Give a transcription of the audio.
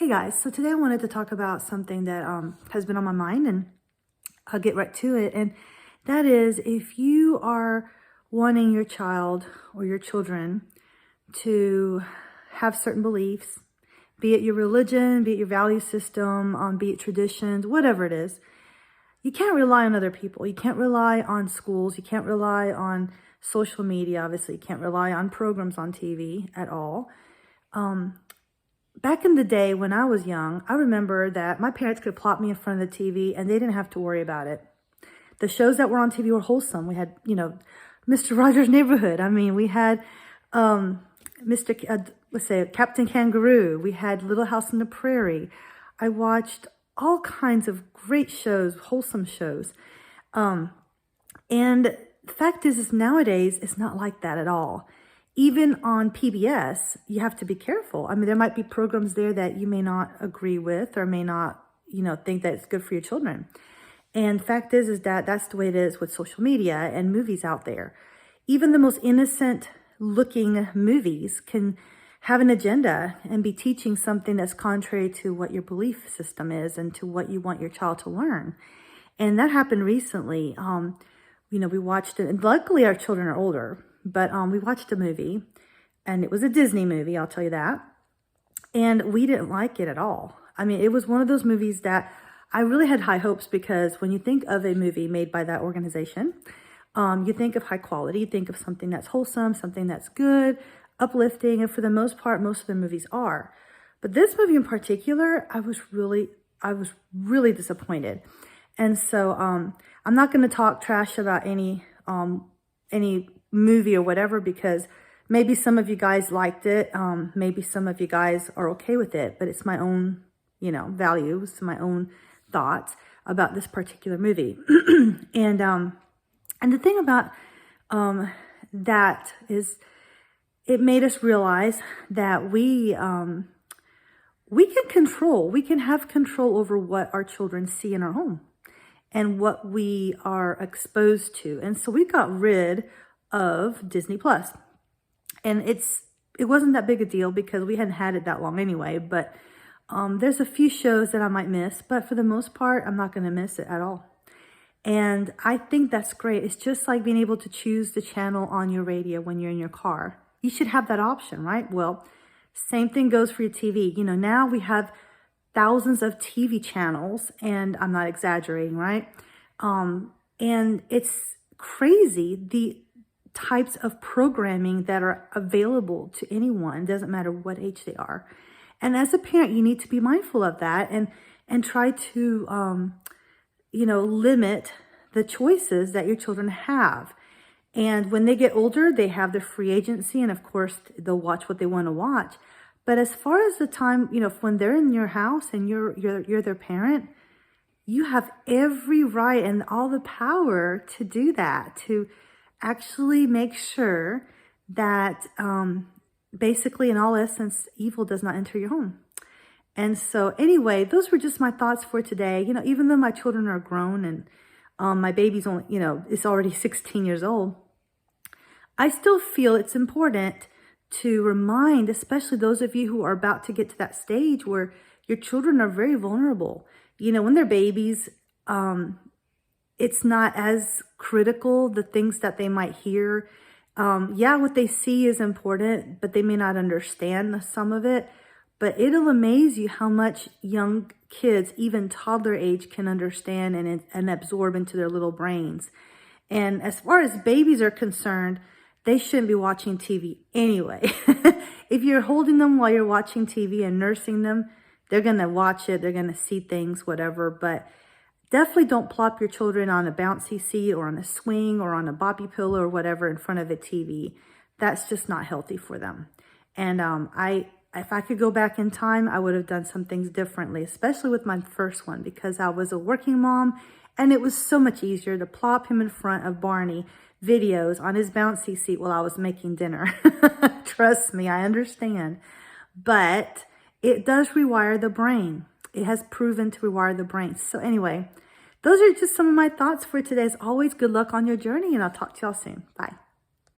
Hey guys, so today I wanted to talk about something that has been on my mind, and I'll get right to it. And that is, if you are wanting your child or your children to have certain beliefs, be it your religion, be it your value system, be it traditions, whatever it is, you can't rely on other people. You can't rely on schools. You can't rely on social media. Obviously, you can't rely on programs on TV at all. Back in the day when I was young, I remember that my parents could plop me in front of the TV and they didn't have to worry about it. The shows that were on TV were wholesome. We had, Mr. Rogers' Neighborhood. I mean, we had Captain Kangaroo. We had Little House on the Prairie. I watched all kinds of great shows, wholesome shows. And the fact is nowadays, it's not like that at all. Even on PBS, you have to be careful. I mean, there might be programs there that you may not agree with or may not, think that it's good for your children. And fact is that that's the way it is with social media and movies out there. Even the most innocent looking movies can have an agenda and be teaching something that's contrary to what your belief system is and to what you want your child to learn. And that happened recently. We watched it, and luckily our children are older. But we watched a movie, and it was a Disney movie, I'll tell you that. And we didn't like it at all. I mean, it was one of those movies that I really had high hopes, because when you think of a movie made by that organization, you think of high quality, you think of something that's wholesome, something that's good, uplifting, and for the most part, most of the movies are. But this movie in particular, I was really disappointed. And so I'm not going to talk trash about any movie or whatever, because maybe some of you guys liked it. Maybe some of you guys are okay with it, but it's my own, values, my own thoughts about this particular movie. And the thing about that is, it made us realize that we can have control over what our children see in our home and what we are exposed to. And so we got rid of Disney Plus. And it wasn't that big a deal because we hadn't had it that long anyway, but there's a few shows that I might miss, but for the most part, I'm not going to miss it at all. And I think that's great. It's just like being able to choose the channel on your radio when you're in your car. You should have that option, right? Well, same thing goes for your TV. Now we have thousands of TV channels, and I'm not exaggerating, right? And it's crazy, the types of programming that are available to anyone, doesn't matter what age they are. And as a parent, you need to be mindful of that and try to, limit the choices that your children have. And when they get older, they have the free agency, and of course, they'll watch what they want to watch. But as far as the time, when they're in your house and you're their parent, you have every right and all the power to do that, to actually make sure that basically, in all essence, evil does not enter your home. And so anyway, those were just my thoughts for today. Even though my children are grown and my baby's only, is already 16 years old, I still feel it's important to remind, especially those of you who are about to get to that stage where your children are very vulnerable. When they're babies, it's not as critical, the things that they might hear. What they see is important, but they may not understand some of it. But it'll amaze you how much young kids, even toddler age, can understand and absorb into their little brains. And as far as babies are concerned, they shouldn't be watching TV anyway. If you're holding them while you're watching TV and nursing them, they're going to watch it. They're going to see things, whatever. But definitely don't plop your children on a bouncy seat or on a swing or on a bobby pillow or whatever in front of a TV. That's just not healthy for them. And if I could go back in time, I would have done some things differently, especially with my first one, because I was a working mom, and it was so much easier to plop him in front of Barney videos on his bouncy seat while I was making dinner. Trust me, I understand. But it does rewire the brain. It has proven to rewire the brain. So anyway, those are just some of my thoughts for today. As always, good luck on your journey, and I'll talk to y'all soon. Bye.